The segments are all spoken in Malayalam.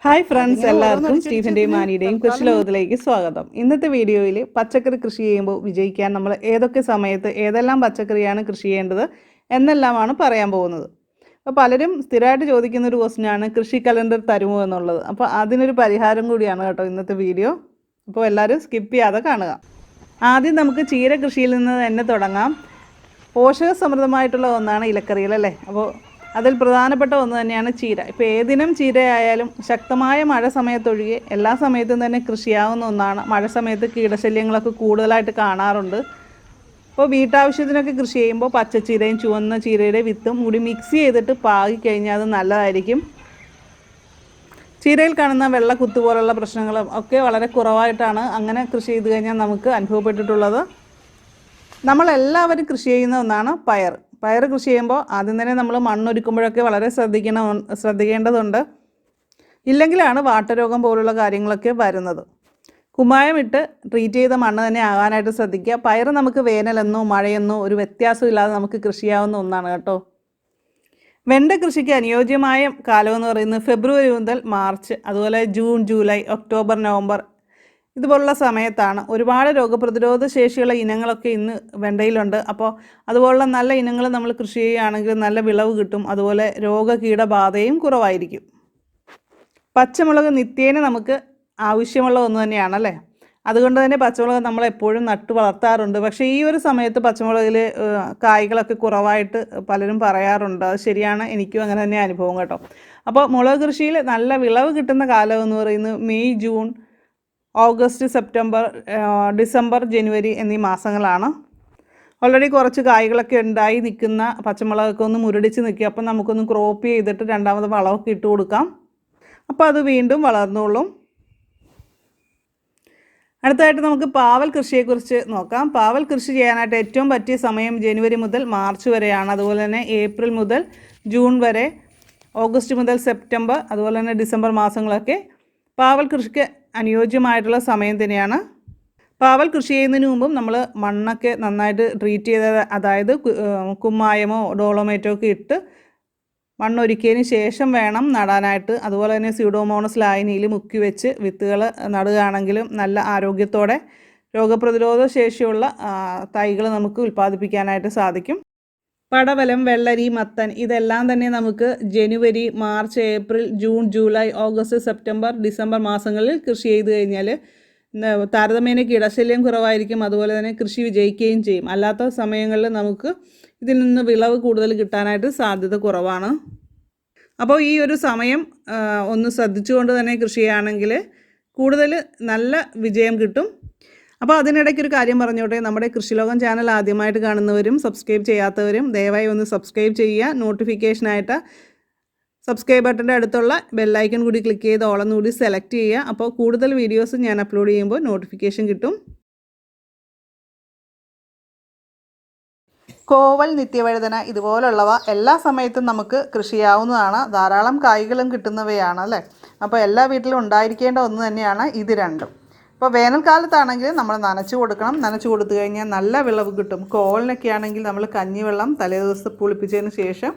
ഹായ് ഫ്രണ്ട്സ്, എല്ലാവർക്കും സ്റ്റീഫൻ്റെയും മാനിയുടെയും കൃഷി ലോകത്തിലേക്ക് സ്വാഗതം. ഇന്നത്തെ വീഡിയോയിൽ പച്ചക്കറി കൃഷി ചെയ്യുമ്പോൾ വിജയിക്കാൻ നമ്മൾ ഏതൊക്കെ സമയത്ത് ഏതെല്ലാം പച്ചക്കറിയാണ് കൃഷി ചെയ്യേണ്ടത് എന്നെല്ലാമാണ് പറയാൻ പോകുന്നത്. അപ്പോൾ പലരും സ്ഥിരമായിട്ട് ചോദിക്കുന്ന ഒരു ക്വസ്റ്റ്യനാണ് കൃഷി കലണ്ടർ തരുമോ എന്നുള്ളത്. അപ്പോൾ അതിനൊരു പരിഹാരം കൂടിയാണ് കേട്ടോ ഇന്നത്തെ വീഡിയോ. അപ്പോൾ എല്ലാവരും സ്കിപ്പ് ചെയ്യാതെ കാണുക. ആദ്യം നമുക്ക് ചീര കൃഷിയിൽ നിന്ന് തന്നെ തുടങ്ങാം. പോഷക സമൃദ്ധമായിട്ടുള്ള ഒന്നാണ് ഇലക്കറികൾ അല്ലേ. അപ്പോൾ അതിൽ പ്രധാനപ്പെട്ട ഒന്ന് തന്നെയാണ് ചീര. ഇപ്പോൾ ഏതിനും ചീരയായാലും ശക്തമായ മഴ സമയത്തൊഴികെ എല്ലാ സമയത്തും തന്നെ കൃഷിയാവുന്ന ഒന്നാണ്. മഴ സമയത്ത് കീടശല്യങ്ങളൊക്കെ കൂടുതലായിട്ട് കാണാറുണ്ട്. അപ്പോൾ വീട്ടാവശ്യത്തിനൊക്കെ കൃഷി ചെയ്യുമ്പോൾ പച്ചച്ചീരയും ചുവന്ന ചീരയുടെ വിത്തും കൂടി മിക്സ് ചെയ്തിട്ട് പാകി കഴിഞ്ഞാൽ അത് നല്ലതായിരിക്കും. ചീരയിൽ കാണുന്ന വെള്ള കുത്തു പോലുള്ള പ്രശ്നങ്ങളും ഒക്കെ വളരെ കുറവായിട്ടാണ് അങ്ങനെ കൃഷി ചെയ്ത് കഴിഞ്ഞാൽ നമുക്ക് അനുഭവപ്പെട്ടിട്ടുള്ളത്. നമ്മളെല്ലാവരും കൃഷി ചെയ്യുന്ന ഒന്നാണ് പയർ കൃഷി ചെയ്യുമ്പോൾ ആദ്യം തന്നെ നമ്മൾ മണ്ണൊരുക്കുമ്പോഴൊക്കെ വളരെ ശ്രദ്ധിക്കേണ്ടതുണ്ട്. ഇല്ലെങ്കിലാണ് വാട്ടരോഗം പോലുള്ള കാര്യങ്ങളൊക്കെ വരുന്നത്. കുമ്മായമിട്ട് ട്രീറ്റ് ചെയ്ത മണ്ണ് തന്നെ ആകാനായിട്ട് ശ്രദ്ധിക്കുക. പയർ നമുക്ക് വേനലെന്നോ മഴയെന്നോ ഒരു വ്യത്യാസമില്ലാതെ നമുക്ക് കൃഷി ചെയ്യാവുന്ന ഒന്നാണ് കേട്ടോ. വെണ്ട കൃഷിക്ക് അനുയോജ്യമായ കാലമെന്ന് പറയുന്നത് ഫെബ്രുവരി മുതൽ മാർച്ച്, അതുപോലെ ജൂൺ, ജൂലൈ, ഒക്ടോബർ, നവംബർ ഇതുപോലുള്ള സമയത്താണ്. ഒരുപാട് രോഗപ്രതിരോധ ശേഷിയുള്ള ഇനങ്ങളൊക്കെ ഇന്ന് വെണ്ടയിലുണ്ട്. അപ്പോൾ അതുപോലുള്ള നല്ല ഇനങ്ങൾ നമ്മൾ കൃഷി ചെയ്യുകയാണെങ്കിൽ നല്ല വിളവ് കിട്ടും. അതുപോലെ രോഗകീടബാധയും കുറവായിരിക്കും. പച്ചമുളക് നിത്യേന നമുക്ക് ആവശ്യമുള്ള ഒന്ന് തന്നെയാണല്ലേ. അതുകൊണ്ട് തന്നെ പച്ചമുളക് നമ്മൾ എപ്പോഴും നട്ടു വളർത്താറുണ്ട്. പക്ഷേ ഈ ഒരു സമയത്ത് പച്ചമുളകിൽ കായ്കളൊക്കെ കുറവായിട്ട് പലരും പറയാറുണ്ട്. അത് ശരിയാണ്, എനിക്കും അങ്ങനെ തന്നെ അനുഭവം കേട്ടോ. അപ്പോൾ മുളക് കൃഷിയിൽ നല്ല വിളവ് കിട്ടുന്ന കാലം എന്ന് പറയുന്നത് May, June, August, September, December, ജനുവരി എന്നീ മാസങ്ങളാണ്. ഓൾറെഡി കുറച്ച് കായ്കളൊക്കെ ഉണ്ടായി നിൽക്കുന്ന പച്ചമുളകൊക്കെ ഒന്ന് മുരടിച്ച് നിൽക്കുക. അപ്പം നമുക്കൊന്ന് ക്രോപ്പ് ചെയ്തിട്ട് രണ്ടാമത് വളമൊക്കെ ഇട്ട് കൊടുക്കാം. അപ്പോൾ അത് വീണ്ടും വളർന്നോളും. അടുത്തതായിട്ട് നമുക്ക് പാവൽ കൃഷിയെക്കുറിച്ച് നോക്കാം. പാവൽ കൃഷി ചെയ്യാനായിട്ട് ഏറ്റവും പറ്റിയ സമയം ജനുവരി മുതൽ മാർച്ച് വരെയാണ്. അതുപോലെ തന്നെ ഏപ്രിൽ മുതൽ ജൂൺ വരെ, ഓഗസ്റ്റ് മുതൽ സെപ്റ്റംബർ, അതുപോലെ തന്നെ ഡിസംബർ മാസങ്ങളൊക്കെ പാവൽ കൃഷിക്ക് അനുയോജ്യമായിട്ടുള്ള സമയം തന്നെയാണ്. പാവൽ കൃഷി ചെയ്യുന്നതിന് മുമ്പും നമ്മൾ മണ്ണൊക്കെ നന്നായിട്ട് ട്രീറ്റ് ചെയ്ത, അതായത് കുമ്മായമോ ഡോളോമേറ്റോ ഒക്കെ ഇട്ട് മണ്ണൊരുക്കിയതിന് ശേഷം വേണം നടാനായിട്ട്. അതുപോലെ തന്നെ സ്യൂഡോമോണസ് ലായനിയിൽ മുക്കി വെച്ച് വിത്തുകൾ നടുകയാണെങ്കിലും നല്ല ആരോഗ്യത്തോടെ രോഗപ്രതിരോധ ശേഷിയുള്ള തൈകൾ നമുക്ക് ഉൽപ്പാദിപ്പിക്കാനായിട്ട് സാധിക്കും. പടവലം, വെള്ളരി, മത്തൻ ഇതെല്ലാം തന്നെ നമുക്ക് ജനുവരി, March, April, June, July, August, September, December മാസങ്ങളിൽ കൃഷി ചെയ്ത് കഴിഞ്ഞാൽ താരതമ്യേന കീടശല്യം കുറവായിരിക്കും. അതുപോലെ തന്നെ കൃഷി വിജയിക്കുകയും ചെയ്യും. അല്ലാത്ത സമയങ്ങളിൽ നമുക്ക് ഇതിൽ നിന്ന് വിളവ് കൂടുതൽ കിട്ടാനായിട്ട് സാധ്യത കുറവാണ്. അപ്പോൾ ഈ ഒരു സമയം ഒന്ന് ശ്രദ്ധിച്ചുകൊണ്ട് തന്നെ കൃഷി ചെയ്യുകയാണെങ്കിൽ കൂടുതൽ നല്ല വിജയം കിട്ടും. അപ്പോൾ അതിനിടയ്ക്കൊരു കാര്യം പറഞ്ഞോട്ടെ. നമ്മുടെ കൃഷിലോകം ചാനൽ ആദ്യമായിട്ട് കാണുന്നവരും സബ്സ്ക്രൈബ് ചെയ്യാത്തവരും ദയവായി ഒന്ന് സബ്സ്ക്രൈബ് ചെയ്യുക. നോട്ടിഫിക്കേഷനായിട്ട് സബ്സ്ക്രൈബ് ബട്ടൻ്റെ അടുത്തുള്ള ബെല്ലൈക്കൺ കൂടി ക്ലിക്ക് ചെയ്ത് ഓളെന്ന് കൂടി സെലക്ട് ചെയ്യുക. അപ്പോൾ കൂടുതൽ വീഡിയോസ് ഞാൻ അപ്ലോഡ് ചെയ്യുമ്പോൾ നോട്ടിഫിക്കേഷൻ കിട്ടും. കോവൽ, നിത്യവഴുതന ഇതുപോലുള്ളവ എല്ലാ സമയത്തും നമുക്ക് കൃഷി ചെയ്യാവുന്നതാണ്. ധാരാളം കായ്കളും കിട്ടുന്നവയാണ് അല്ലേ. അപ്പോൾ എല്ലാ വീട്ടിലും ഉണ്ടായിരിക്കേണ്ട ഒന്ന് തന്നെയാണ് ഇത് രണ്ടും. ഇപ്പോൾ വേനൽക്കാലത്താണെങ്കിൽ നമ്മൾ നനച്ച് കൊടുക്കണം. നനച്ച് കൊടുത്തു കഴിഞ്ഞാൽ നല്ല വിളവ് കിട്ടും. കോവലിനൊക്കെ ആണെങ്കിൽ നമ്മൾ കഞ്ഞിവെള്ളം തലേദിവസം പുളിപ്പിച്ചതിന് ശേഷം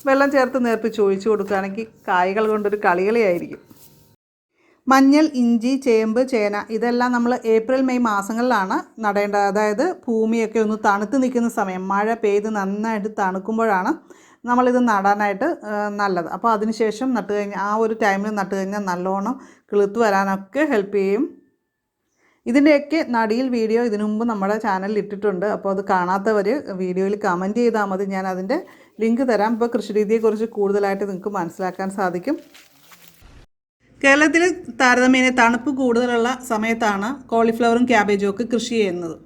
വെള്ളം ചേർത്ത് നേർപ്പിച്ച് ഒഴിച്ചു കൊടുക്കുകയാണെങ്കിൽ കായ്കൾ കൊണ്ടൊരു കളിയായിരിക്കും. മഞ്ഞൾ, ഇഞ്ചി, ചേമ്പ്, ചേന ഇതെല്ലാം നമ്മൾ ഏപ്രിൽ, മെയ് മാസങ്ങളിലാണ് നടേണ്ടത്. അതായത് ഭൂമിയൊക്കെ ഒന്ന് തണുത്ത് നിൽക്കുന്ന സമയം, മഴ പെയ്ത് നന്നായിട്ട് തണുക്കുമ്പോഴാണ് നമ്മളിത് നടാനായിട്ട് നല്ലത്. അപ്പോൾ അതിനുശേഷം നട്ട് കഴിഞ്ഞാൽ ആ ഒരു ടൈമിൽ നട്ട് കഴിഞ്ഞാൽ നല്ലോണം കിളുത്ത് വരാനൊക്കെ ഹെൽപ്പ് ചെയ്യും. ഇതിൻ്റെയൊക്കെ നടിയിൽ വീഡിയോ ഇതിനു മുമ്പ് നമ്മുടെ ചാനലിൽ ഇട്ടിട്ടുണ്ട്. അപ്പോൾ അത് കാണാത്തവർ വീഡിയോയിൽ കമൻറ്റ് ചെയ്താൽ മതി, ഞാൻ അതിൻ്റെ ലിങ്ക് തരാം. ഇപ്പോൾ കൃഷിരീതിയെക്കുറിച്ച് കൂടുതലായിട്ട് നിങ്ങൾക്ക് മനസ്സിലാക്കാൻ സാധിക്കും. കേരളത്തിൽ താരതമ്യേന തണുപ്പ് കൂടുതലുള്ള സമയത്താണ് കോളിഫ്ലവറും ക്യാബേജും ഒക്കെ കൃഷി ചെയ്യുന്നത്.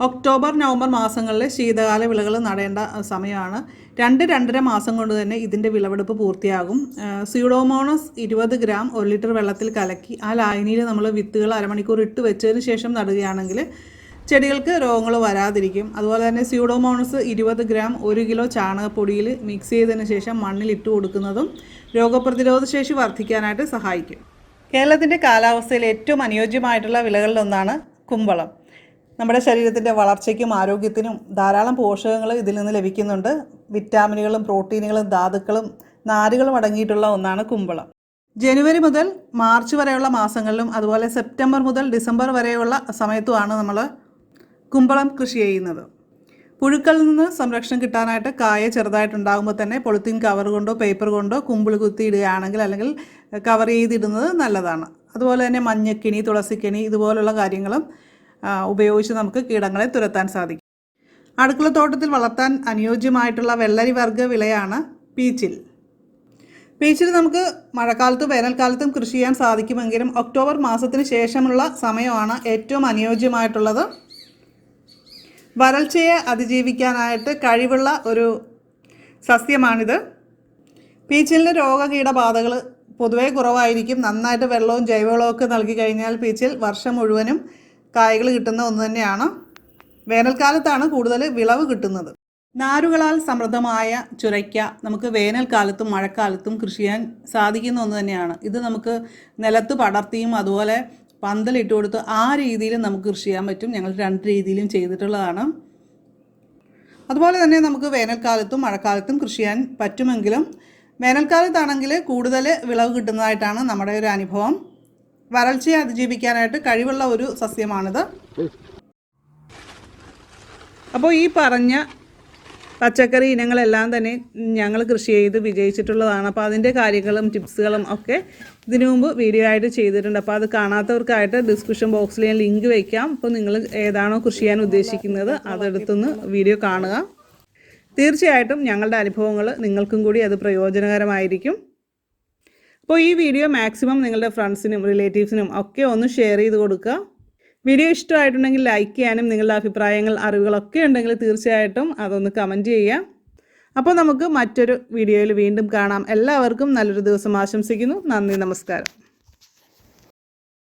ഒക്ടോബർ, നവംബർ മാസങ്ങളിൽ ശീതകാല വിളകൾ നടേണ്ട സമയമാണ്. 2-2.5 മാസം കൊണ്ട് തന്നെ ഇതിൻ്റെ വിളവെടുപ്പ് പൂർത്തിയാകും. സ്യൂഡോമോണസ് 20 ഗ്രാം 1 ലിറ്റർ വെള്ളത്തിൽ കലക്കി ആ ലായനിയിൽ നമ്മൾ വിത്തുകൾ അരമണിക്കൂർ ഇട്ട് വെച്ചതിന് ശേഷം നടുകയാണെങ്കിൽ ചെടികൾക്ക് രോഗങ്ങൾ വരാതിരിക്കും. അതുപോലെ തന്നെ സ്യൂഡോമോണസ് 20 ഗ്രാം 1 കിലോ ചാണകപ്പൊടിയിൽ മിക്സ് ചെയ്തതിന് ശേഷം മണ്ണിൽ ഇട്ട് കൊടുക്കുന്നതും രോഗപ്രതിരോധ ശേഷി വർദ്ധിക്കാനായിട്ട് സഹായിക്കും. കേരളത്തിൻ്റെ കാലാവസ്ഥയിൽ ഏറ്റവും അനുയോജ്യമായിട്ടുള്ള വിളകളിലൊന്നാണ് കുമ്പളം. നമ്മുടെ ശരീരത്തിൻ്റെ വളർച്ചയ്ക്കും ആരോഗ്യത്തിനും ധാരാളം പോഷകങ്ങൾ ഇതിൽ നിന്ന് ലഭിക്കുന്നുണ്ട്. വിറ്റാമിനുകളും പ്രോട്ടീനുകളും ധാതുക്കളും നാരുകളും അടങ്ങിയിട്ടുള്ള ഒന്നാണ് കുമ്പളം. ജനുവരി മുതൽ മാർച്ച് വരെയുള്ള മാസങ്ങളിലും അതുപോലെ സെപ്റ്റംബർ മുതൽ ഡിസംബർ വരെയുള്ള സമയത്തുമാണ് നമ്മൾ കുമ്പളം കൃഷി ചെയ്യുന്നത്. പുഴുക്കളിൽ നിന്ന് സംരക്ഷണം കിട്ടാനായിട്ട് കായ ചെറുതായിട്ടുണ്ടാകുമ്പോൾ തന്നെ പൊളിത്തീൻ കവർ കൊണ്ടോ പേപ്പർ കൊണ്ടോ കുമ്പിൾ കുത്തിയിടുകയാണെങ്കിൽ അല്ലെങ്കിൽ കവർ ചെയ്തിടുന്നത് നല്ലതാണ്. അതുപോലെ തന്നെ മഞ്ഞക്കിണി, തുളസിക്കിണി ഇതുപോലുള്ള കാര്യങ്ങളും ഉപയോഗിച്ച് നമുക്ക് കീടങ്ങളെ തുരത്താൻ സാധിക്കും. അടുക്കളത്തോട്ടത്തിൽ വളർത്താൻ അനുയോജ്യമായിട്ടുള്ള വെള്ളരി വർഗ്ഗ വിളയാണ് പീച്ചിൽ. പീച്ചിൽ നമുക്ക് മഴക്കാലത്തും വേനൽക്കാലത്തും കൃഷി ചെയ്യാൻ സാധിക്കുമെങ്കിലും ഒക്ടോബർ മാസത്തിന് ശേഷമുള്ള സമയമാണ് ഏറ്റവും അനുയോജ്യമായിട്ടുള്ളത്. വരൾച്ചയെ അതിജീവിക്കാനായിട്ട് കഴിവുള്ള ഒരു സസ്യമാണിത്. പീച്ചിലിന് രോഗകീടബാധകൾ പൊതുവേ കുറവായിരിക്കും. നന്നായിട്ട് വെള്ളവും ജൈവവളവും ഒക്കെ നൽകി കഴിഞ്ഞാൽ പീച്ചിൽ വർഷം മുഴുവനും കായ്കൾ കിട്ടുന്ന ഒന്ന് തന്നെയാണ്. വേനൽക്കാലത്താണ് കൂടുതൽ വിളവ് കിട്ടുന്നത്. നാരുകളാൽ സമൃദ്ധമായ ചുരയ്ക്ക നമുക്ക് വേനൽക്കാലത്തും മഴക്കാലത്തും കൃഷി ചെയ്യാൻ സാധിക്കുന്ന ഒന്ന് തന്നെയാണ്. ഇത് നമുക്ക് നിലത്ത് പടർത്തിയും അതുപോലെ പന്തലിട്ട് കൊടുത്ത് ആ രീതിയിലും നമുക്ക് കൃഷി ചെയ്യാൻ പറ്റും. ഞങ്ങൾ 2 രീതിയിലും ചെയ്തിട്ടുള്ളതാണ്. അതുപോലെ തന്നെ നമുക്ക് വേനൽക്കാലത്തും മഴക്കാലത്തും കൃഷി ചെയ്യാൻ പറ്റുമെങ്കിലും വേനൽക്കാലത്താണെങ്കിൽ കൂടുതൽ വിളവ് കിട്ടുന്നതായിട്ടാണ് നമ്മുടെ ഒരു അനുഭവം. വരൾച്ചയെ അതിജീവിക്കാനായിട്ട് കഴിവുള്ള ഒരു സസ്യമാണിത്. അപ്പോൾ ഈ പറഞ്ഞ പച്ചക്കറി ഇനങ്ങളെല്ലാം തന്നെ ഞങ്ങൾ കൃഷി ചെയ്ത് വിജയിച്ചിട്ടുള്ളതാണ്. അപ്പോൾ അതിൻ്റെ കാര്യങ്ങളും ടിപ്സുകളും ഒക്കെ ഇതിനു മുമ്പ് വീഡിയോ ആയിട്ട് ചെയ്തിട്ടുണ്ട്. അപ്പോൾ അത് കാണാത്തവർക്കായിട്ട് ഡിസ്ക്രിപ്ഷൻ ബോക്സിൽ ഞാൻ ലിങ്ക് വയ്ക്കാം. അപ്പോൾ നിങ്ങൾ ഏതാണോ കൃഷി ചെയ്യാൻ ഉദ്ദേശിക്കുന്നത് അതെടുത്തൊന്ന് വീഡിയോ കാണുക. തീർച്ചയായിട്ടും ഞങ്ങളുടെ അനുഭവങ്ങൾ നിങ്ങൾക്കും കൂടി അത് പ്രയോജനകരമായിരിക്കും. അപ്പോൾ ഈ വീഡിയോ മാക്സിമം നിങ്ങളുടെ ഫ്രണ്ട്സിനും റിലേറ്റീവ്സിനും ഒക്കെ ഒന്ന് ഷെയർ ചെയ്ത് കൊടുക്കുക. വീഡിയോ ഇഷ്ടമായിട്ടുണ്ടെങ്കിൽ ലൈക്ക് ചെയ്യാനും നിങ്ങളുടെ അഭിപ്രായങ്ങൾ അറിവുകളൊക്കെ ഉണ്ടെങ്കിൽ തീർച്ചയായിട്ടും അതൊന്ന് കമൻറ്റ് ചെയ്യുക. അപ്പോൾ നമുക്ക് മറ്റൊരു വീഡിയോയിൽ വീണ്ടും കാണാം. എല്ലാവർക്കും നല്ലൊരു ദിവസം ആശംസിക്കുന്നു. നന്ദി, നമസ്കാരം.